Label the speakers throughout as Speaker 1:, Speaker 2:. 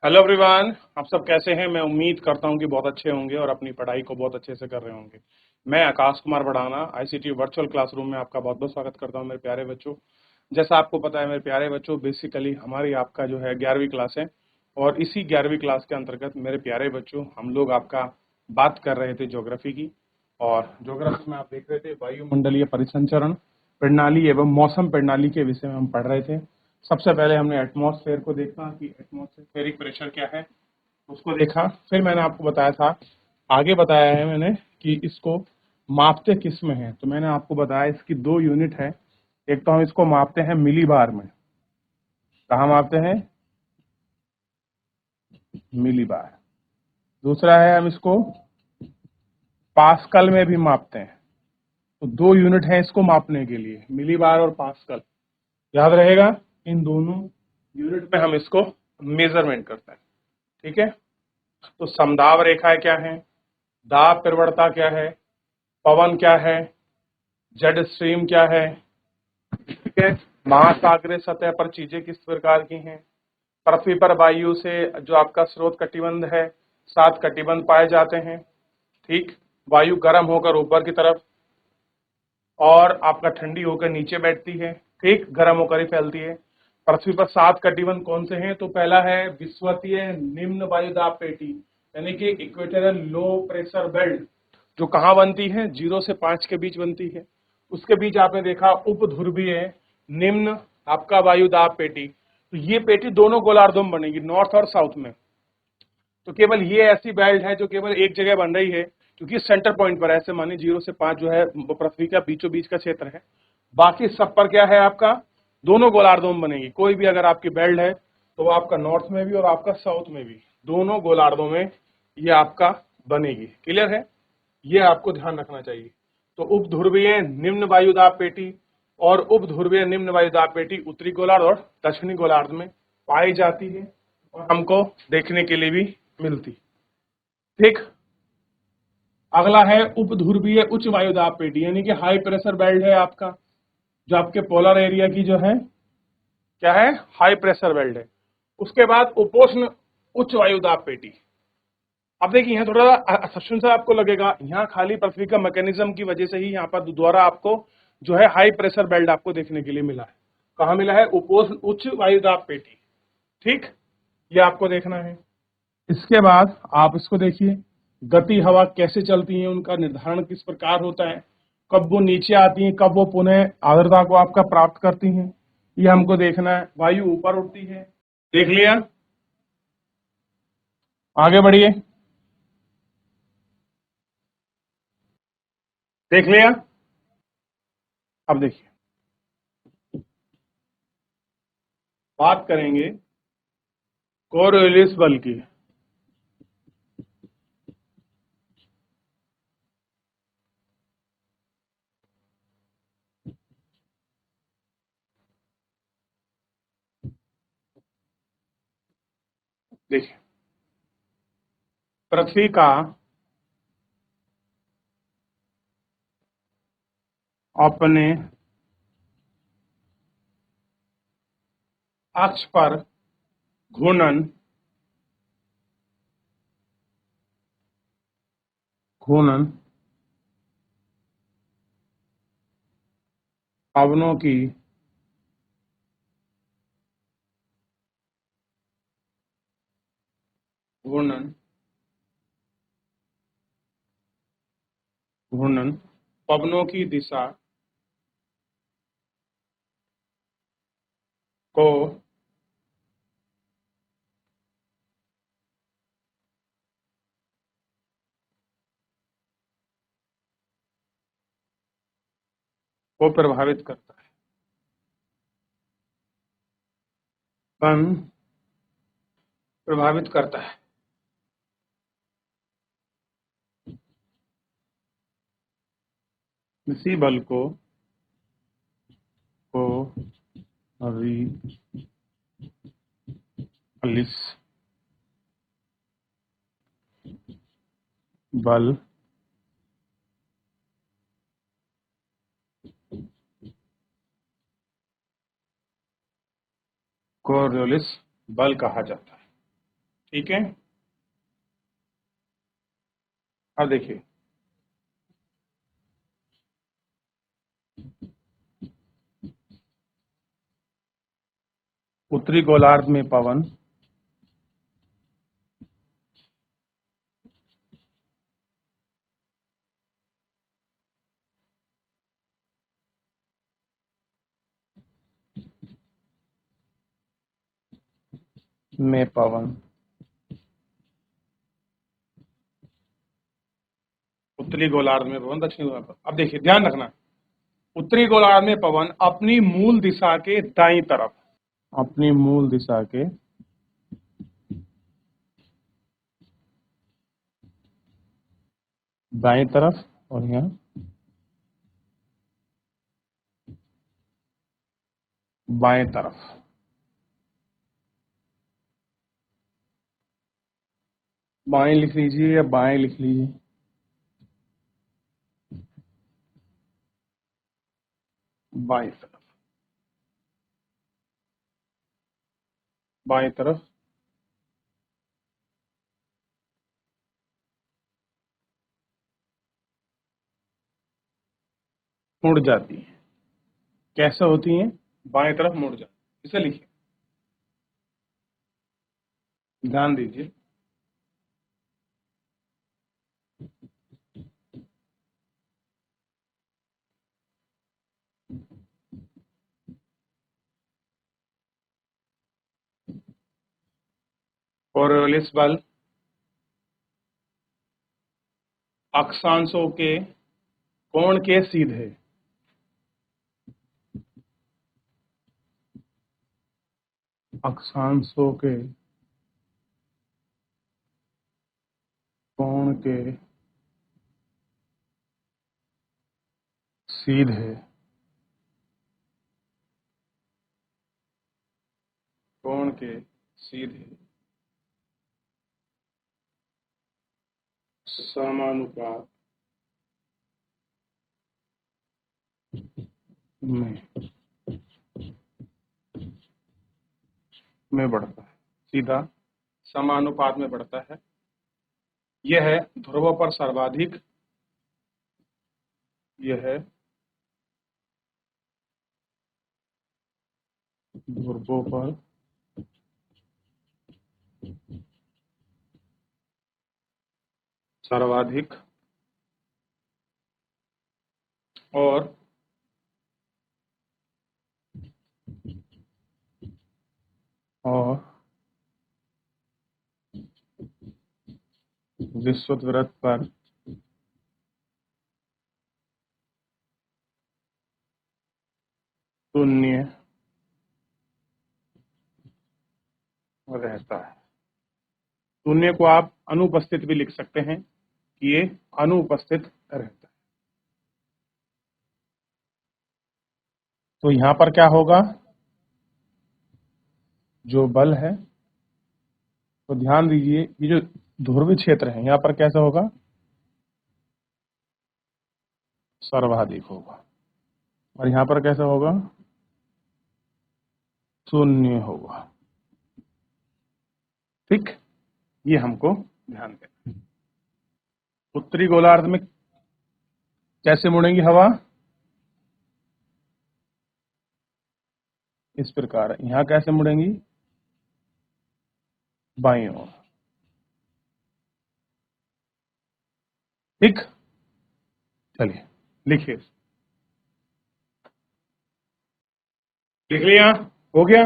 Speaker 1: Hello everyone. आप सब कैसे हैं? मैं उम्मीद करता हूं कि बहुत अच्छे होंगे और अपनी पढ़ाई को बहुत अच्छे से कर रहे होंगे। मैं आकाश कुमार बढ़ाना आईसीटी वर्चुअल क्लासरूम में आपका बहुत बहुत स्वागत करता हूं मेरे प्यारे बच्चों। जैसा आपको पता है मेरे प्यारे बच्चों, बेसिकली हमारी आपका जो है 11वीं क्लास है और इसी 11वीं क्लास के अंतर्गत मेरे प्यारे बच्चों हम लोग आपका बात कर रहे थे ज्योग्राफी की। और ज्योग्राफी में आप देख रहे थे वायुमंडलीय परिसंचरण प्रणाली एवं मौसम प्रणाली के विषय में हम पढ़ रहे थे। सबसे पहले हमने एटमॉस्फेयर को देखा कि एटमॉस्फेरिक प्रेशर क्या है, उसको देखा। फिर मैंने आपको बताया था, आगे बताया है मैंने कि इसको मापते किस में है। तो मैंने आपको बताया इसकी दो यूनिट है। एक तो हम इसको मापते हैं मिली बार में। कहाँ मापते हैं? मिली बार। दूसरा है हम इसको पास्कल में भी मापते हैं। तो दो यूनिट है इसको मापने के लिए, मिली बार और पास्कल। याद रहेगा, इन दोनों यूनिट में हम इसको मेजरमेंट करते हैं। ठीक है। तो समदाब रेखाएं क्या है, दाब प्रवणता क्या है, पवन क्या है, जेड स्ट्रीम क्या है। ठीक है। महासागरीय सतह पर चीजें किस प्रकार की हैं। पृथ्वी पर वायु से जो आपका स्रोत कटिबंध है, 7 कटिबंध पाए जाते हैं। ठीक। वायु गर्म होकर ऊपर की तरफ और आपका ठंडी होकर नीचे बैठती है। ठीक, गर्म होकर ही फैलती है। पृथ्वी पर 7 कटिबंध कौन से हैं? तो पहला है विषुवतीय निम्न वायुदाब पेटी, यानी कि इक्वेटोरियल लो प्रेशर बेल्ट, जो कहाँ बनती है? 0 से 5 के बीच बनती है। उसके बीच आपने देखा उपध्रुवीय निम्न आपका वायुदाब पेटी। तो ये पेटी दोनों गोलार्धों में बनेगी, नॉर्थ और साउथ में। तो केवल ये ऐसी बेल्ट है जो केवल एक जगह बन रही है, क्योंकि सेंटर पॉइंट पर, ऐसे मानिए 0 से 5 जो है वो पृथ्वी का बीचों बीच का क्षेत्र है। बाकी सब पर क्या है आपका? दोनों गोलार्धों में बनेगी। कोई भी अगर आपकी बेल्ट है तो वो आपका नॉर्थ में भी और आपका साउथ में भी, दोनों गोलार्धों में ये आपका बनेगी। क्लियर है? ये आपको ध्यान रखना चाहिए। तो उपध्रुवीय निम्न वायुदाब पेटी और उपध्रुवीय निम्न वायुदाब पेटी उत्तरी गोलार्ध और दक्षिणी गोलार्ध में पाई जाती है और हमको देखने के लिए भी मिलती। ठीक। अगला है उपध्रुवीय उच्च वायुदाब पेटी, यानी कि हाई प्रेशर बेल्ट है आपका, जो आपके पोलर एरिया की जो है क्या है? हाई प्रेशर बेल्ट है। उसके बाद उपोष्ण उच्च वायुदाब पेटी। अब देखिए यहाँ थोड़ा असम्पशन सा आपको लगेगा, यहाँ खाली पृथ्वी का मैकेनिज्म की वजह से ही यहाँ पर दोबारा आपको जो है हाई प्रेशर बेल्ट आपको देखने के लिए मिला है। कहाँ मिला है? उपोष्ण उच्च वायुदाब पेटी। ठीक, ये आपको देखना है। इसके बाद आप इसको देखिए, गति हवा कैसे चलती है, उनका निर्धारण किस प्रकार होता है, कब वो नीचे आती हैं, कब वो पुनः आर्द्रता को आपका प्राप्त करती हैं, ये हमको देखना है। वायु ऊपर उठती है, देख लिया। आगे बढ़िए, देख लिया। अब देखिए, बात करेंगे कोरियोलिस बल की। देखिए, पृथ्वी का अपने अक्ष पर घूर्णन घूर्णन पवनों की घूर्णन घूर्णन पवनों की दिशा को प्रभावित करता है। कण प्रभावित करता है। इसी बल को रिपल्स बल कोरियोलिस बल कहा जाता है। ठीक है। अब देखिए, उत्तरी गोलार्ध में पवन में पवन, उत्तरी गोलार्ध में पवन, दक्षिणी गोलार्ध में। अब देखिए, ध्यान रखना, उत्तरी गोलार्ध में पवन अपनी मूल दिशा के दाईं तरफ, अपनी मूल दिशा के दाईं तरफ, और यहाँ बाएं तरफ। बाएं लिख लीजिए या बाएं लिख लीजिए, बाएं तरफ, बाएं तरफ मुड़ जाती है। कैसे होती हैं? बाएं तरफ मुड़ जाती है। इसे लिखिए, ध्यान दीजिए। कोरियोलिस बल अक्षांशों के कोण के सीधे, अक्षांशों के कोण के सीधे, कोण के सीधे समानुपात में बढ़ता है, सीधा समानुपात में बढ़ता है। यह है ध्रुवों पर सर्वाधिक, यह है ध्रुवों पर सर्वाधिक और विषुववृत्त पर शून्य रहता है। शून्य को आप अनुपस्थित भी लिख सकते हैं कि ये अनुपस्थित रहता है। तो यहां पर क्या होगा? जो बल है, तो ध्यान दीजिए, ये जो ध्रुवीय क्षेत्र है यहां पर कैसा होगा? सर्वाधिक होगा। और यहां पर कैसा होगा? शून्य होगा। ठीक, ये हमको ध्यान देना। उत्तरी गोलार्ध में कैसे मुड़ेंगी हवा? इस प्रकार। यहां कैसे मुड़ेंगी? बाईं ओर। ठीक, चलिए लिखिए। लिख लिया? हो गया?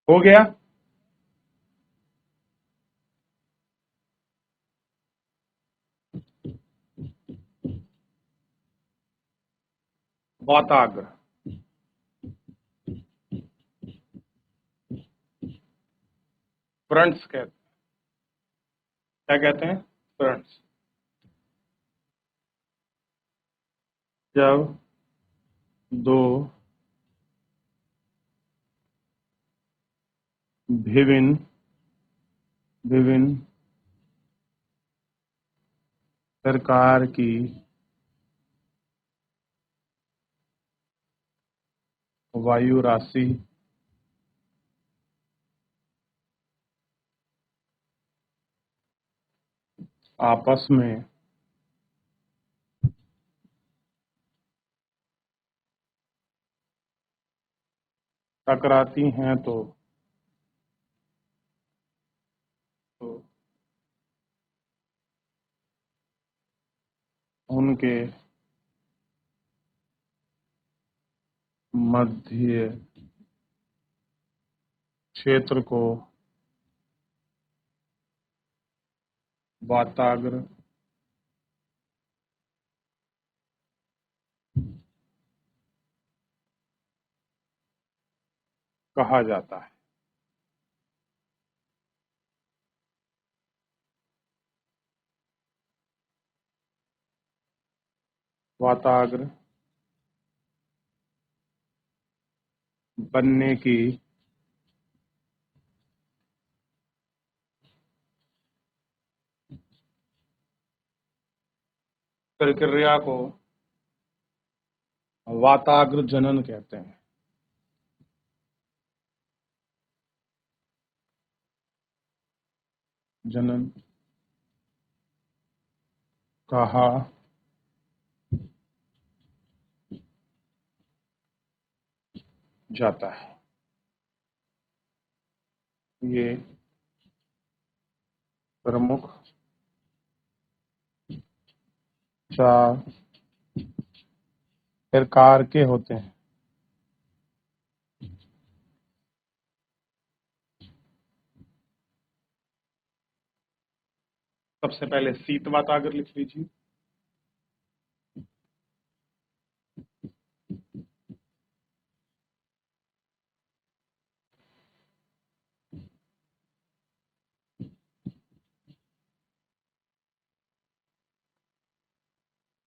Speaker 1: हो गया? वाताग्र, फ्रंट्स कहते, क्या कहते हैं? फ्रंट्स। जब दो विभिन्न विभिन्न प्रकार की वायु राशि आपस में टकराती हैं तो उनके मध्य क्षेत्र को वाताग्र कहा जाता है। वाताग्र बनने की प्रक्रिया को वाताग्र जनन कहते हैं। जनन कहा जाता है। ये प्रमुख चार प्रकार के होते हैं। सबसे पहले शीत वाताग्र लिख लीजिए।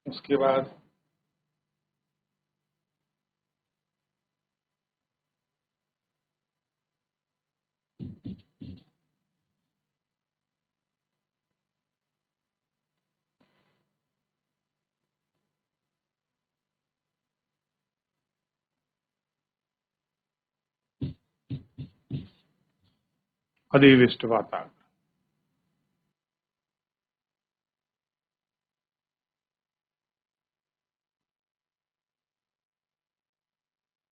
Speaker 1: उसके बाद अधिविष्ट वाताग्र।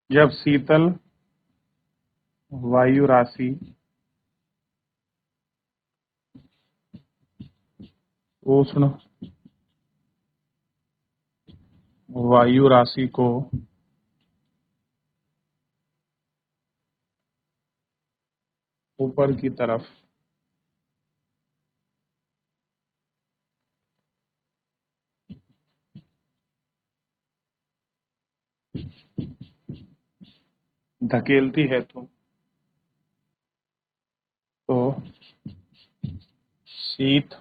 Speaker 1: जब शीतल वायु राशि उष्ण वायु राशि को ऊपर की तरफ धकेलती है तो शीत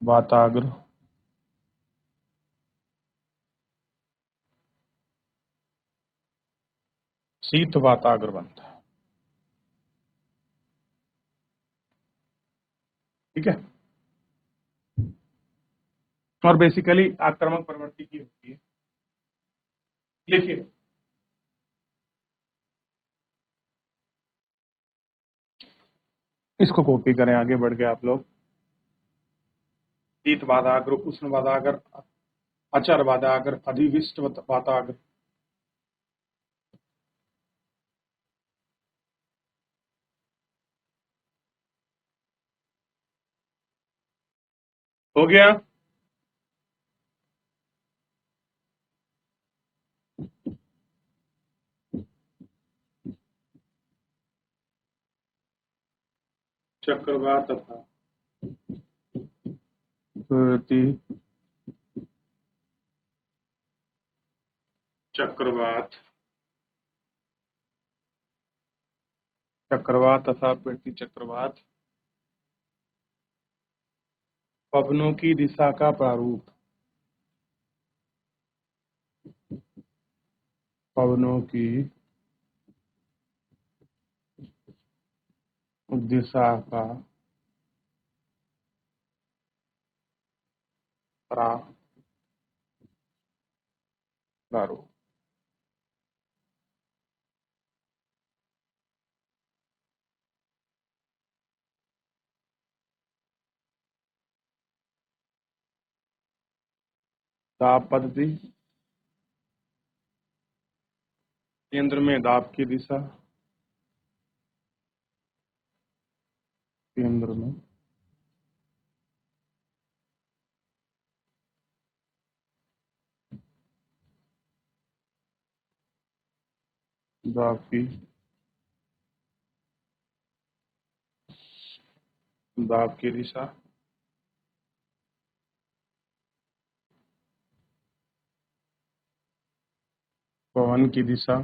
Speaker 1: वाताग्र शीत वाताग्र बनता है। ठीक है। और बेसिकली आक्रामक प्रवृत्ति की होती है। लिखिए, इसको कॉपी करें, आगे बढ़ गए आप लोग। शीत वाताग्र, उष्ण वाताग्र, अचर वाताग्र, अधिविष्ट वाताग्र। हो गया। चक्रवात तथा प्रति चक्रवात, चक्रवात तथा प्रति चक्रवात पवनों की दिशा का प्रारूप। पवनों की दिशा का प्रारूप। दाब पद्धति, केंद्र में दाब की दिशा, केंद्र में दाब की दिशा, पवन की दिशा,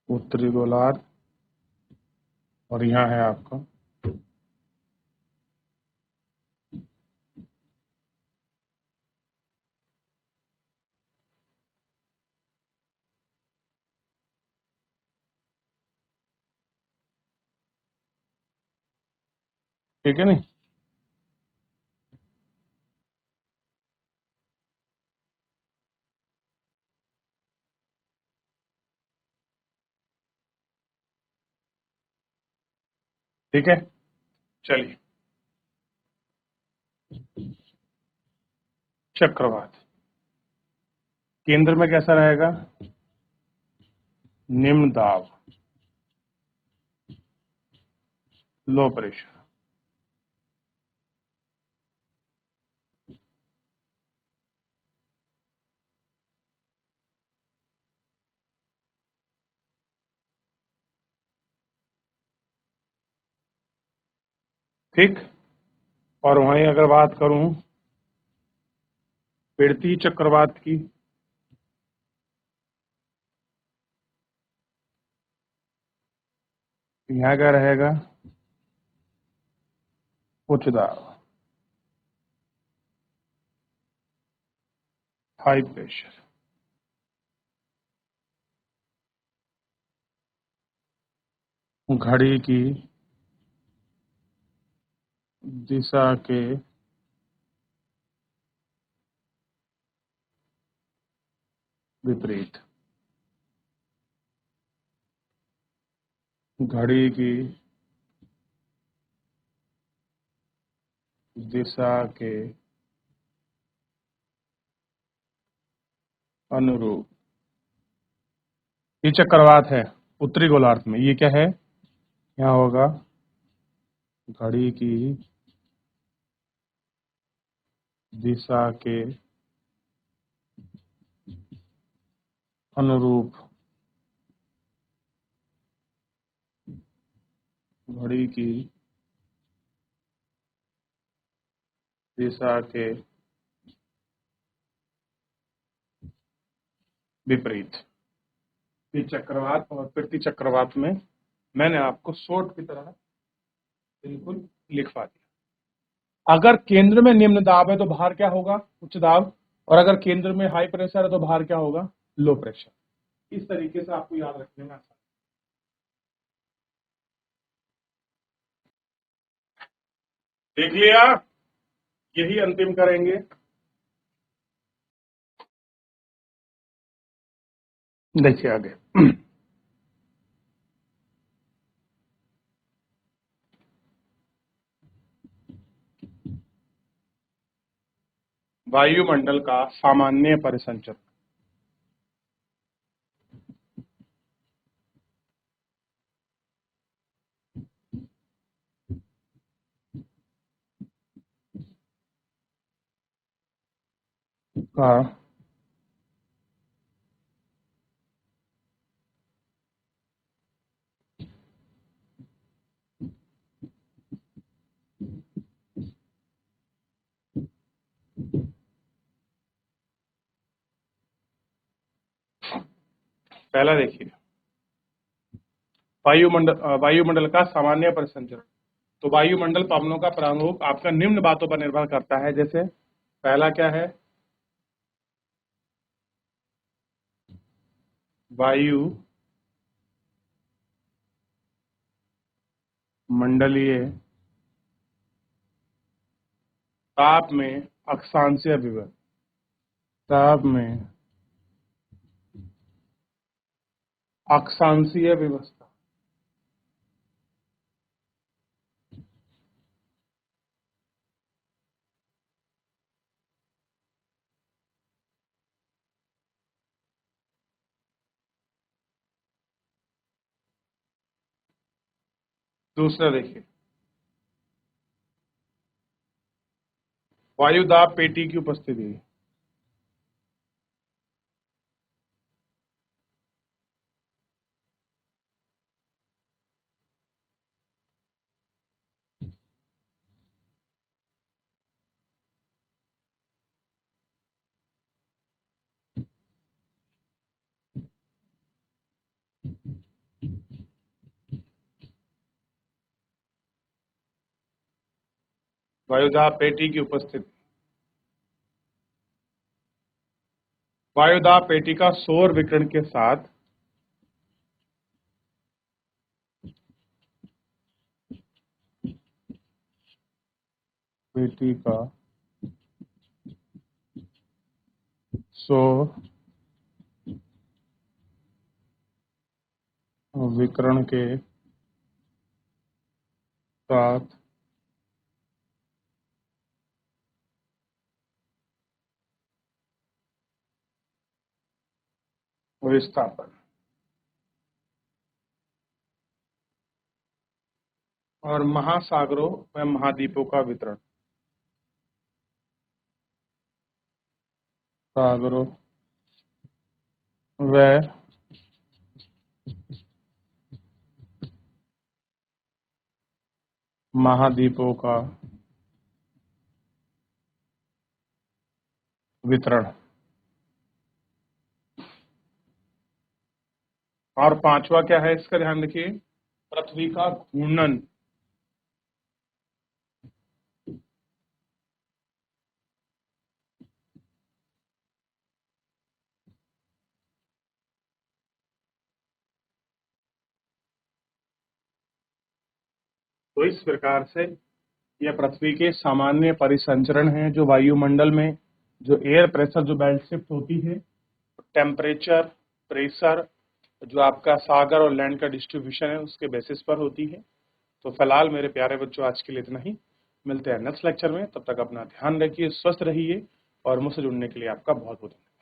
Speaker 1: उत्तरी गोलार्ध, और यहाँ है आपका ठीक है नहीं। ठीक है, चलिए चक्रवात केंद्र में कैसा रहेगा, निम्न दाब, लो प्रेशर। ठीक, और वहीं अगर बात करूं पीड़ती चक्रवात की, यहाँ क्या रहेगा, उच्च दाब, हाई प्रेशर। घड़ी की दिशा के विपरीत, घड़ी की दिशा के अनुरूप, ये चक्रवात है उत्तरी गोलार्ध में। ये क्या है, यहाँ होगा घड़ी की दिशा के अनुरूप, घड़ी की दिशा के विपरीत। ये चक्रवात और पृथ्वी चक्रवात में मैंने आपको शॉर्ट की तरह बिल्कुल लिखवा दिया। अगर केंद्र में निम्न दाब है तो बाहर क्या होगा, उच्च दाब, और अगर केंद्र में हाई प्रेशर है तो बाहर क्या होगा, लो प्रेशर। इस तरीके से आपको याद रखने में आसान। देख लिया, यही अंतिम करेंगे। देखिए आगे, वायुमंडल का सामान्य परिसंचरण। का पहला देखिए, वायुमंडल का सामान्य परिसंचरण। तो वायुमंडल पवनों का प्रारूप आपका निम्न बातों पर निर्भर करता है। जैसे पहला क्या है, वायु मंडलीय ताप में अक्षांशीय विभव, ताप में अक्षांशीय व्यवस्था। दूसरा देखिए, वायु दाब पेटी की उपस्थिति। वायुदाब पेटी की उपस्थिति। वायुदाब पेटी का सौर विकिरण के साथ पेटी का सौर विकिरण के साथ विस्थापन और महासागरों व महाद्वीपों का वितरण। सागरों व महाद्वीपों का वितरण। और पांचवा क्या है इसका ध्यान रखिए, पृथ्वी का घूर्णन। तो इस प्रकार से यह पृथ्वी के सामान्य परिसंचरण है, जो वायुमंडल में जो एयर प्रेशर जो बेल्ट शिफ्ट होती है, टेम्परेचर, प्रेशर, जो आपका सागर और लैंड का डिस्ट्रीब्यूशन है उसके बेसिस पर होती है। तो फिलहाल मेरे प्यारे बच्चों आज के लिए इतना ही, मिलते हैं नेक्स्ट लेक्चर में। तब तक अपना ध्यान रखिए, स्वस्थ रहिए और मुझसे जुड़ने के लिए आपका बहुत बहुत धन्यवाद।